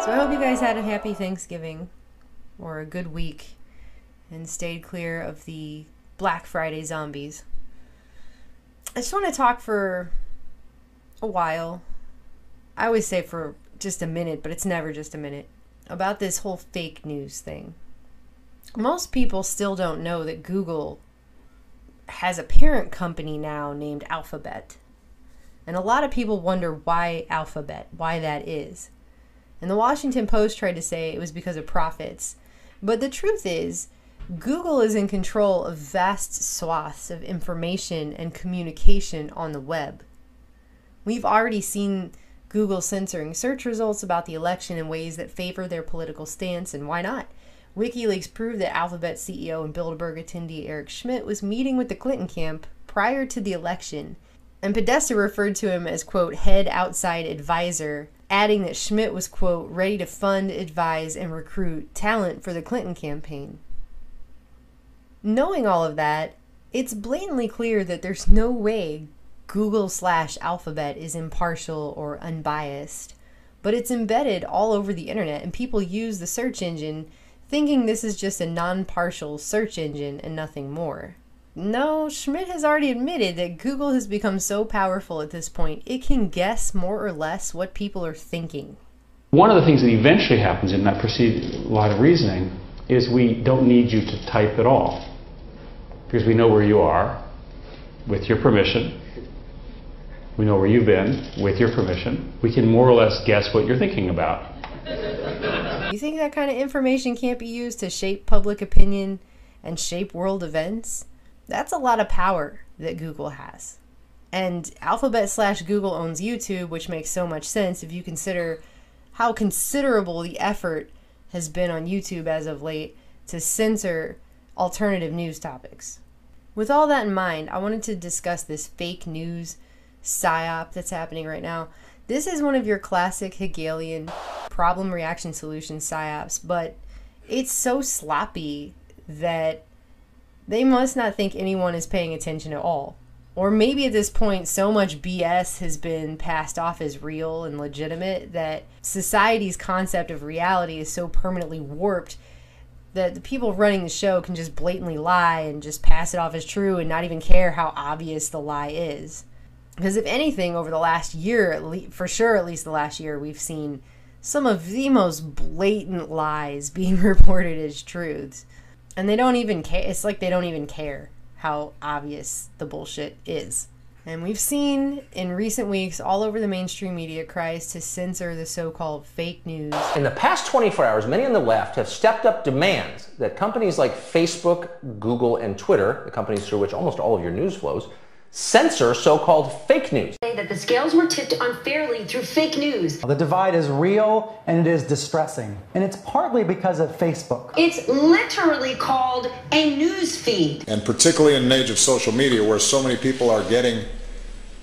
So I hope you guys had a happy Thanksgiving or a good week and stayed clear of the Black Friday zombies. I just want to talk for a while. I always say for just a minute, but it's never just a minute, about this whole fake news thing. Most people still don't know that Google has a parent company now named Alphabet. And a lot of people wonder why Alphabet, why that is. And the Washington Post tried to say it was because of profits. But the truth is, Google is in control of vast swaths of information and communication on the web. We've already seen Google censoring search results about the election in ways that favor their political stance, and why not? WikiLeaks proved that Alphabet CEO and Bilderberg attendee Eric Schmidt was meeting with the Clinton camp prior to the election, and Podesta referred to him as, quote, head outside advisor, adding that Schmidt was, quote, ready to fund, advise, and recruit talent for the Clinton campaign. Knowing all of that, it's blatantly clear that there's no way Google/Alphabet is impartial or unbiased, but it's embedded all over the internet, and people use the search engine thinking this is just a non-partial search engine and nothing more. No, Schmidt has already admitted that Google has become so powerful at this point, it can guess more or less what people are thinking. One of the things that eventually happens in that preceding line of reasoning is we don't need you to type at all, because we know where you are, with your permission. We know where you've been, with your permission. We can more or less guess what you're thinking about. You think that kind of information can't be used to shape public opinion and shape world events? That's a lot of power that Google has. And Alphabet/Google owns YouTube, which makes so much sense if you consider how considerable the effort has been on YouTube as of late to censor alternative news topics. With all that in mind, I wanted to discuss this fake news Psyop that's happening right now. This is one of your classic Hegelian problem reaction solution Psyops, but it's so sloppy that they must not think anyone is paying attention at all. Or maybe at this point so much BS has been passed off as real and legitimate that society's concept of reality is so permanently warped that the people running the show can just blatantly lie and just pass it off as true and not even care how obvious the lie is. Because if anything, over the last year, for sure at least the last year, we've seen some of the most blatant lies being reported as truths. And they don't even care. It's like they don't even care how obvious the bullshit is. And we've seen in recent weeks all over the mainstream media cries to censor the so-called fake news. In the past 24 hours, many on the left have stepped up demands that companies like Facebook, Google, and Twitter, the companies through which almost all of your news flows, censor so-called fake news. That the scales were tipped unfairly through fake news. The divide is real and it is distressing. And it's partly because of Facebook. It's literally called a news feed. And particularly in an age of social media where so many people are getting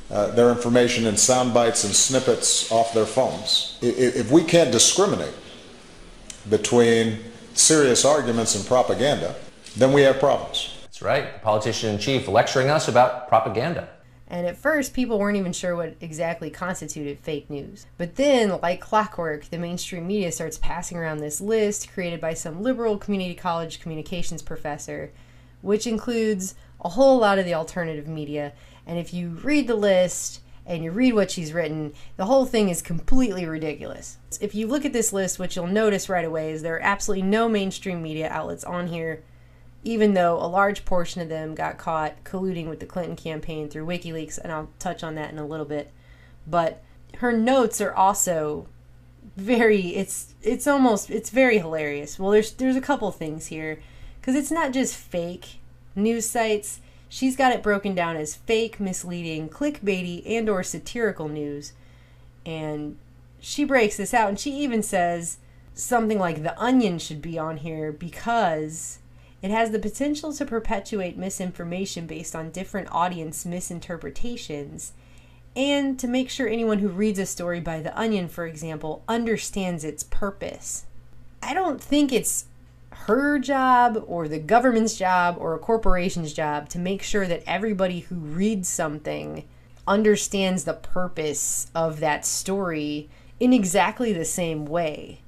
their information in sound bites and snippets off their phones. If we can't discriminate between serious arguments and propaganda, then we have problems. That's right, the politician-in-chief lecturing us about propaganda. And at first, people weren't even sure what exactly constituted fake news. But then, like clockwork, the mainstream media starts passing around this list created by some liberal community college communications professor, which includes a whole lot of the alternative media. And if you read the list and you read what she's written, the whole thing is completely ridiculous. If you look at this list, what you'll notice right away is there are absolutely no mainstream media outlets on here, even though a large portion of them got caught colluding with the Clinton campaign through WikiLeaks, and I'll touch on that in a little bit. But her notes are also very, it's very hilarious. Well, there's a couple things here, because it's not just fake news sites. She's got it broken down as fake, misleading, clickbaity, and or satirical news. And she breaks this out, and she even says something like The Onion should be on here because it has the potential to perpetuate misinformation based on different audience misinterpretations, and to make sure anyone who reads a story by The Onion, for example, understands its purpose. I don't think it's her job or the government's job or a corporation's job to make sure that everybody who reads something understands the purpose of that story in exactly the same way.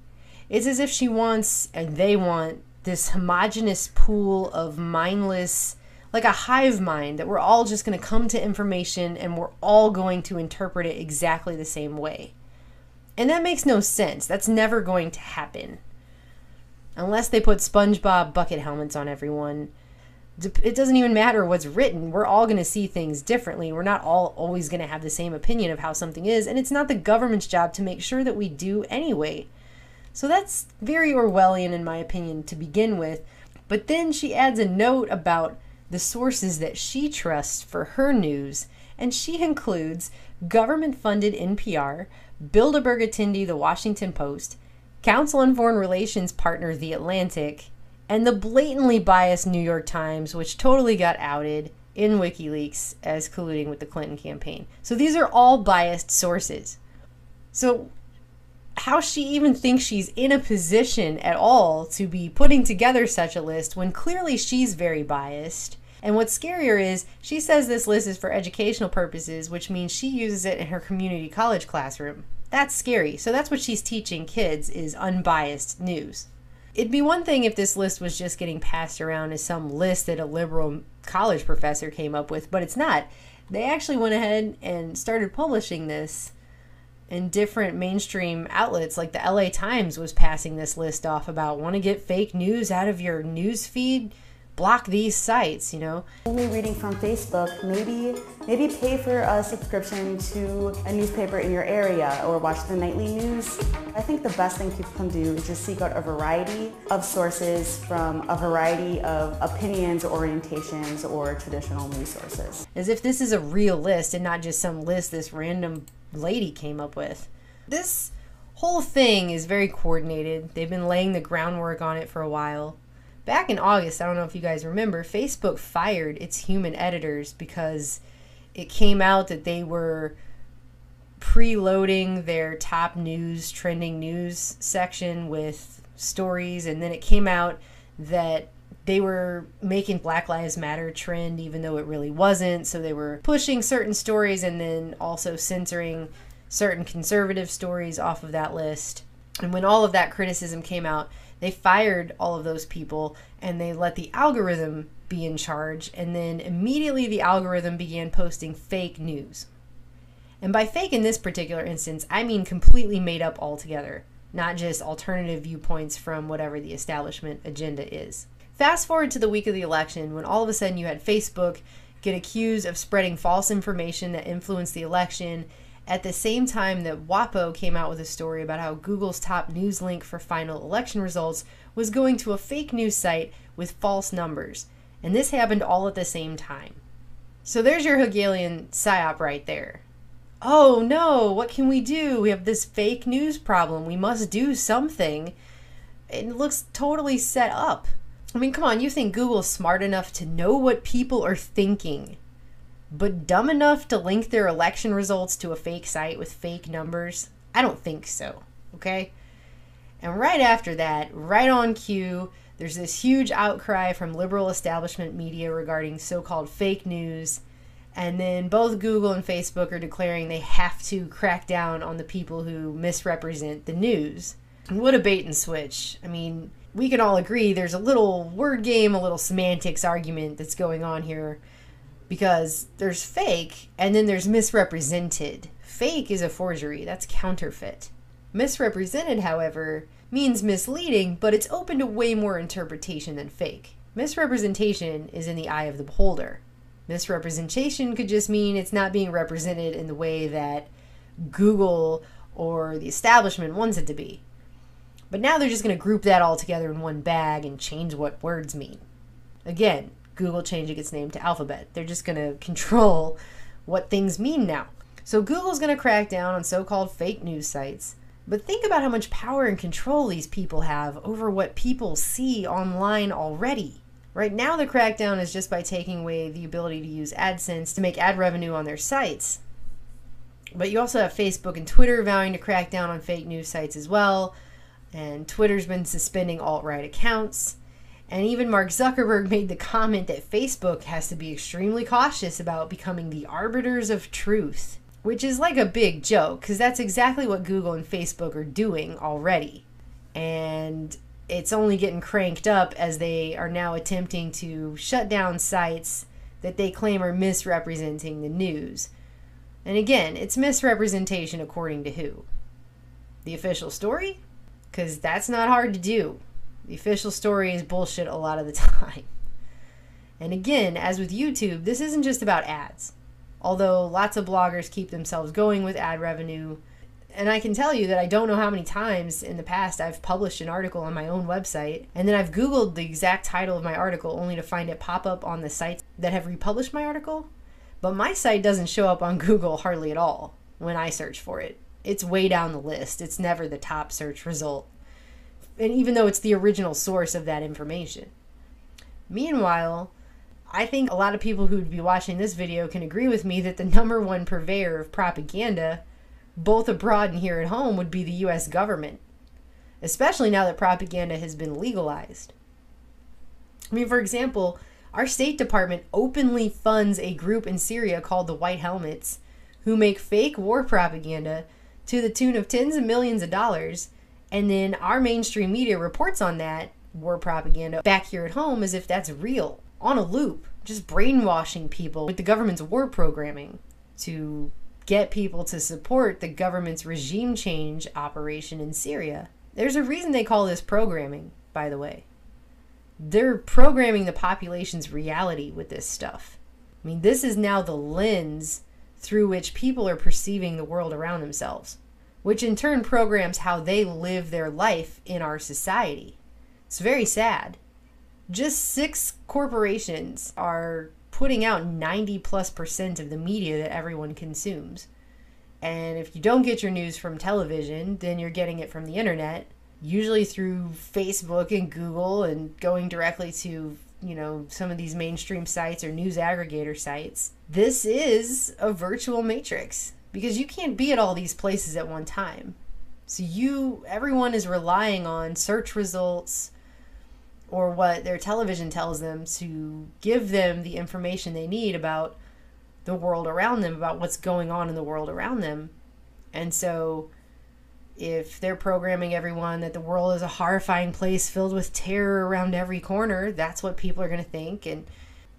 It's as if she wants, and they want, this homogenous pool of mindless, like a hive mind, that we're all just going to come to information and we're all going to interpret it exactly the same way. And that makes no sense. That's never going to happen. Unless they put SpongeBob bucket helmets on everyone. It doesn't even matter what's written. We're all going to see things differently. We're not all always going to have the same opinion of how something is. And it's not the government's job to make sure that we do anyway. So that's very Orwellian in my opinion to begin with. But then she adds a note about the sources that she trusts for her news. And she includes government-funded NPR, Bilderberg-Attendee The Washington Post, Council on Foreign Relations partner The Atlantic, and the blatantly biased New York Times, which totally got outed in WikiLeaks as colluding with the Clinton campaign. So these are all biased sources. So how she even thinks she's in a position at all to be putting together such a list when clearly she's very biased. And what's scarier is she says this list is for educational purposes, which means she uses it in her community college classroom. That's scary. So that's what she's teaching kids, is unbiased news. It'd be one thing if this list was just getting passed around as some list that a liberal college professor came up with, but it's not. They actually went ahead and started publishing this in different mainstream outlets. Like the LA Times was passing this list off about, want to get fake news out of your news feed? Block these sites, you know. Only reading from Facebook, maybe pay for a subscription to a newspaper in your area or watch the nightly news. I think the best thing people can do is just seek out a variety of sources from a variety of opinions, orientations, or traditional news sources. As if this is a real list and not just some list this random lady came up with. This whole thing is very coordinated. They've been laying the groundwork on it for a while. Back in August, I don't know if you guys remember, Facebook fired its human editors because it came out that they were preloading their top news, trending news section with stories, and then it came out that they were making Black Lives Matter trend even though it really wasn't. So they were pushing certain stories and then also censoring certain conservative stories off of that list. And when all of that criticism came out, they fired all of those people and they let the algorithm be in charge, and then immediately the algorithm began posting fake news. And by fake in this particular instance, I mean completely made up altogether, not just alternative viewpoints from whatever the establishment agenda is. Fast forward to the week of the election, when all of a sudden you had Facebook get accused of spreading false information that influenced the election, at the same time that WAPO came out with a story about how Google's top news link for final election results was going to a fake news site with false numbers. And this happened all at the same time. So there's your Hegelian Psyop right there. Oh no, what can we do? We have this fake news problem. We must do something. It looks totally set up. I mean, come on, you think Google's smart enough to know what people are thinking, but dumb enough to link their election results to a fake site with fake numbers? I don't think so, okay? And right after that, right on cue, there's this huge outcry from liberal establishment media regarding so-called fake news, and then both Google and Facebook are declaring they have to crack down on the people who misrepresent the news. And what a bait and switch. I mean, we can all agree there's a little word game, a little semantics argument that's going on here, because there's fake and then there's misrepresented. Fake is a forgery, that's counterfeit. Misrepresented, however, means misleading, but it's open to way more interpretation than fake. Misrepresentation is in the eye of the beholder. Misrepresentation could just mean it's not being represented in the way that Google or the establishment wants it to be. But now they're just going to group that all together in one bag and change what words mean. Again, Google changing its name to Alphabet. They're just going to control what things mean now. So Google's going to crack down on so-called fake news sites. But think about how much power and control these people have over what people see online already. Right now the crackdown is just by taking away the ability to use AdSense to make ad revenue on their sites. But you also have Facebook and Twitter vowing to crack down on fake news sites as well. And Twitter's been suspending alt-right accounts. And even Mark Zuckerberg made the comment that Facebook has to be extremely cautious about becoming the arbiters of truth, which is like a big joke, because that's exactly what Google and Facebook are doing already. And it's only getting cranked up as they are now attempting to shut down sites that they claim are misrepresenting the news. And again, it's misrepresentation according to who? The official story? Because that's not hard to do. The official story is bullshit a lot of the time. And again, as with YouTube, this isn't just about ads. Although lots of bloggers keep themselves going with ad revenue. And I can tell you that I don't know how many times in the past I've published an article on my own website, and then I've Googled the exact title of my article only to find it pop up on the sites that have republished my article. But my site doesn't show up on Google hardly at all when I search for it. It's way down the list. It's never the top search result. And even though it's the original source of that information. Meanwhile, I think a lot of people who would be watching this video can agree with me that the #1 purveyor of propaganda, both abroad and here at home, would be the US government. Especially now that propaganda has been legalized. I mean, for example, our State Department openly funds a group in Syria called the White Helmets, who make fake war propaganda to the tune of tens of millions of dollars, and then our mainstream media reports on that war propaganda back here at home as if that's real, on a loop, just brainwashing people with the government's war programming to get people to support the government's regime change operation in Syria. There's a reason they call this programming, by the way. They're programming the population's reality with this stuff. I mean, this is now the lens through which people are perceiving the world around themselves, which in turn programs how they live their life in our society. It's very sad. Just 6 corporations are putting out 90+% of the media that everyone consumes. And if you don't get your news from television, then you're getting it from the internet, usually through Facebook and Google, and going directly to, some of these mainstream sites or news aggregator sites. This is a virtual matrix because you can't be at all these places at one time. So everyone is relying on search results or what their television tells them to give them the information they need about the world around them, about what's going on in the world around them. And so if they're programming everyone that the world is a horrifying place filled with terror around every corner, that's what people are going to think.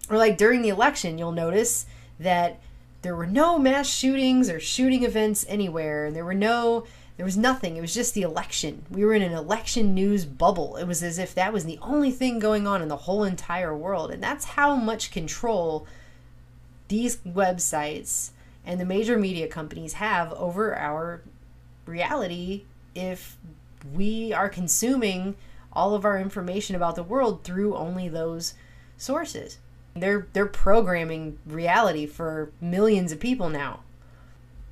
Or like during the election, you'll notice that there were no mass shootings or shooting events anywhere. And there was nothing. It was just the election. We were in an election news bubble. It was as if that was the only thing going on in the whole entire world. And that's how much control these websites and the major media companies have over our reality if we are consuming all of our information about the world through only those sources. They're programming reality for millions of people now.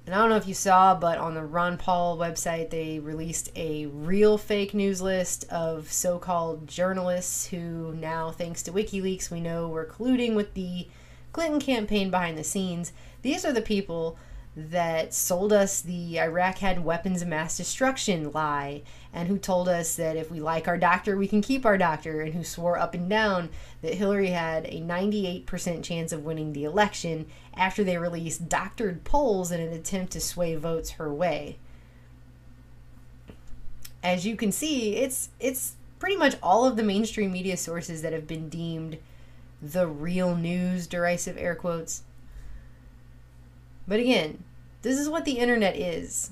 And I don't know if you saw, but on the Ron Paul website, they released a real fake news list of so-called journalists who now, thanks to WikiLeaks, we know were colluding with the Clinton campaign behind the scenes. These are the people that sold us the Iraq had weapons of mass destruction lie, and who told us that if we like our doctor, we can keep our doctor, and who swore up and down that Hillary had a 98% chance of winning the election after they released doctored polls in an attempt to sway votes her way. As you can see, it's pretty much all of the mainstream media sources that have been deemed the real news, derisive air quotes. But again, this is what the internet is.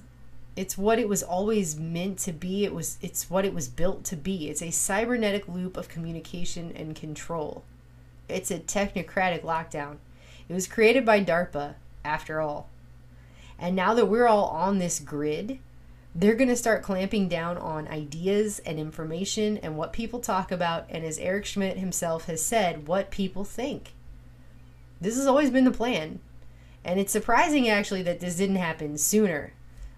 It's what it was always meant to be. It's what it was built to be. It's a cybernetic loop of communication and control. It's a technocratic lockdown. It was created by DARPA, after all. And now that we're all on this grid, they're going to start clamping down on ideas and information and what people talk about, and as Eric Schmidt himself has said, what people think. This has always been the plan. And it's surprising, actually, that this didn't happen sooner.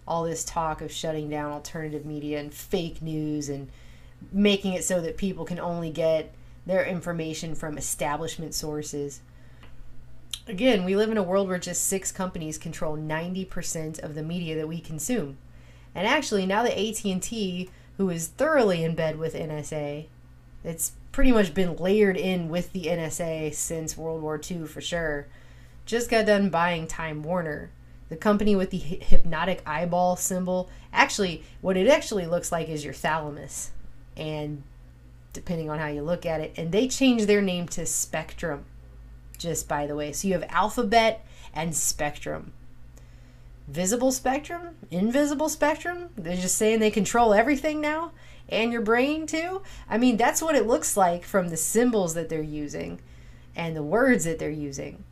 All this talk of shutting down alternative media and fake news and making it so that people can only get their information from establishment sources. Again, we live in a world where just 6 companies control 90% of the media that we consume. And actually, now that AT&T, who is thoroughly in bed with NSA, it's pretty much been layered in with the NSA since World War II for sure, just got done buying Time Warner The company with the hypnotic eyeball symbol, actually, what it actually looks like is your thalamus. And depending on how you look at it, and they changed their name to Spectrum, just by the way. So you have Alphabet and Spectrum. Visible spectrum, invisible spectrum. They're just saying they control everything now, and your brain too. I mean, that's what it looks like from the symbols that they're using and the words that they're using.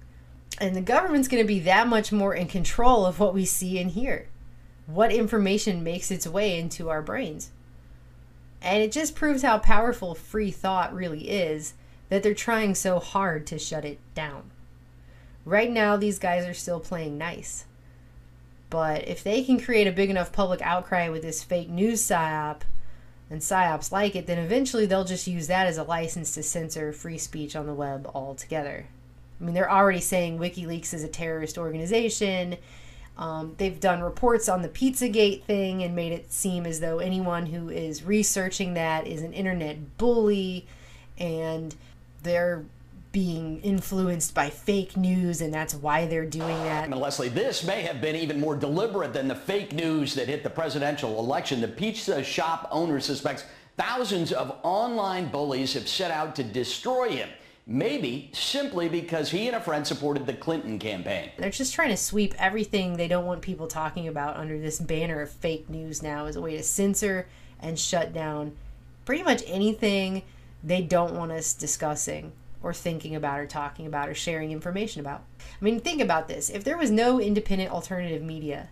And the government's going to be that much more in control of what we see and hear, what information makes its way into our brains. And it just proves how powerful free thought really is, that they're trying so hard to shut it down. Right now, these guys are still playing nice. But if they can create a big enough public outcry with this fake news psyop, and psyops like it, then eventually they'll just use that as a license to censor free speech on the web altogether. I mean, they're already saying WikiLeaks is a terrorist organization. They've done reports on the Pizzagate thing and made it seem as though anyone who is researching that is an internet bully, and they're being influenced by fake news, and that's why they're doing that. And Leslie, this may have been even more deliberate than the fake news that hit the presidential election. The pizza shop owner suspects thousands of online bullies have set out to destroy him, maybe simply because he and a friend supported the Clinton campaign. They're just trying to sweep everything they don't want people talking about under this banner of fake news now as a way to censor and shut down pretty much anything they don't want us discussing or thinking about or talking about or sharing information about. I mean, think about this. If there was no independent alternative media,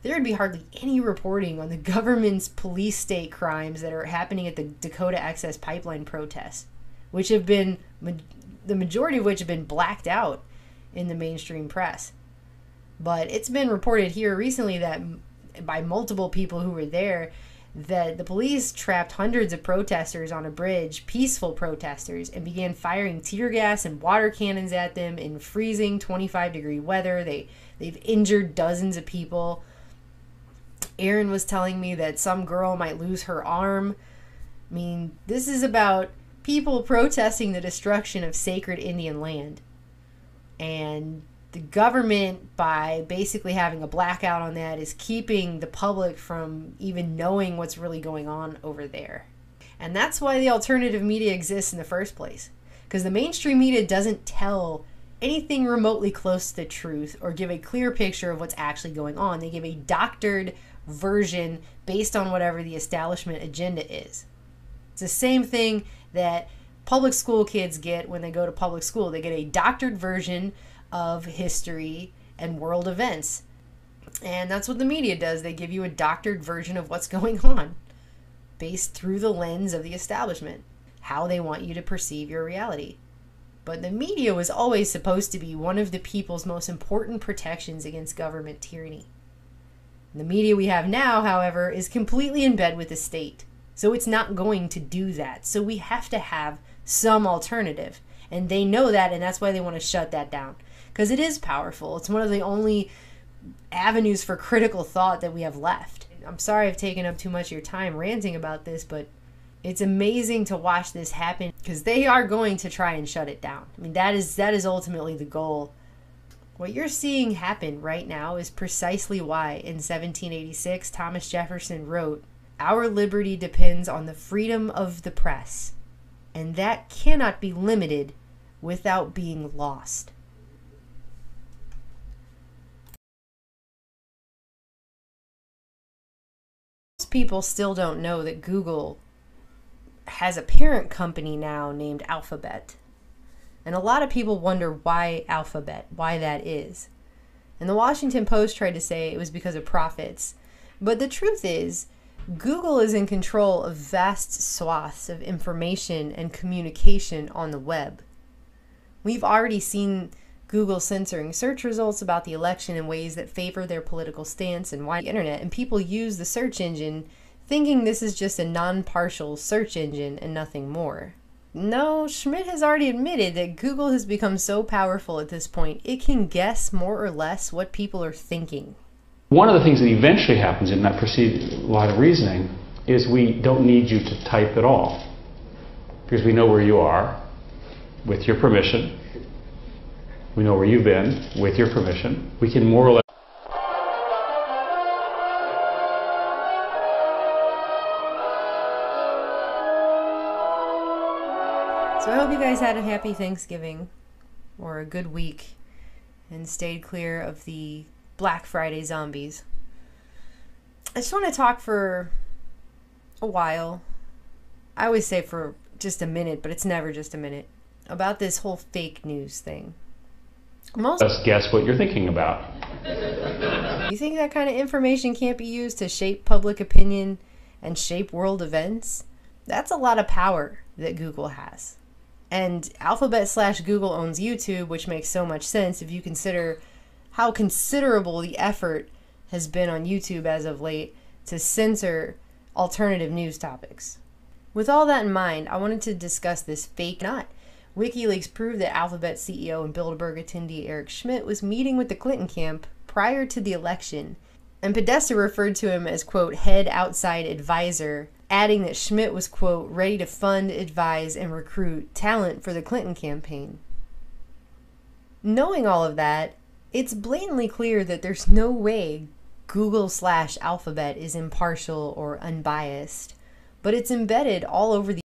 there would be hardly any reporting on the government's police state crimes that are happening at the Dakota Access Pipeline protests, which have been, the majority of which have been blacked out in the mainstream press. But it's been reported here recently that by multiple people who were there, that the police trapped hundreds of protesters on a bridge, peaceful protesters, and began firing tear gas and water cannons at them in freezing 25-degree weather. They've injured dozens of people. Aaron was telling me that some girl might lose her arm. I mean, this is about people protesting the destruction of sacred Indian land. And the government, by basically having a blackout on that, is keeping the public from even knowing what's really going on over there. And that's why the alternative media exists in the first place. Because the mainstream media doesn't tell anything remotely close to the truth or give a clear picture of what's actually going on. They give a doctored version based on whatever the establishment agenda is. It's the same thing that public school kids get when they go to public school. They get a doctored version of history and world events. And that's what the media does. They give you a doctored version of what's going on based through the lens of the establishment, how they want you to perceive your reality. But the media was always supposed to be one of the people's most important protections against government tyranny. The media we have now, however, is completely in bed with the state. So it's not going to do that. So we have to have some alternative. And they know that, and that's why they want to shut that down. Because it is powerful. It's one of the only avenues for critical thought that we have left. I'm sorry I've taken up too much of your time ranting about this, but it's amazing to watch this happen because they are going to try and shut it down. I mean, that is ultimately the goal. What you're seeing happen right now is precisely why in 1786 Thomas Jefferson wrote, "Our liberty depends on the freedom of the press, and that cannot be limited without being lost." People still don't know that Google has a parent company now named Alphabet. And a lot of people wonder why Alphabet, why that is. And the Washington Post tried to say it was because of profits. But the truth is, Google is in control of vast swaths of information and communication on the web. We've already seen Google censoring search results about the election in ways that favor their political stance and why the internet, and people use the search engine thinking this is just a non-partial search engine and nothing more. No, Schmidt has already admitted that Google has become so powerful at this point, it can guess more or less what people are thinking. One of the things that eventually happens in that line of reasoning is we don't need you to type at all, because we know where you are with your permission. We know where you've been with your permission. We can more or less guys had a happy Thanksgiving or a good week and stayed clear of the Black Friday zombies. I just want to talk for a while. I always say for just a minute, but it's never just a minute, about this whole fake news thing. Let's guess what you're thinking about. You think that kind of information can't be used to shape public opinion and shape world events? That's a lot of power that Google has. And Alphabet/Google owns YouTube, which makes so much sense if you consider how considerable the effort has been on YouTube as of late to censor alternative news topics. With all that in mind, I wanted to discuss this fake not. WikiLeaks proved that Alphabet CEO and Bilderberg attendee Eric Schmidt was meeting with the Clinton camp prior to the election, and Podesta referred to him as, quote, head outside advisor, adding that Schmidt was, quote, ready to fund, advise, and recruit talent for the Clinton campaign. Knowing all of that, it's blatantly clear that there's no way Google/Alphabet is impartial or unbiased, but it's embedded all over the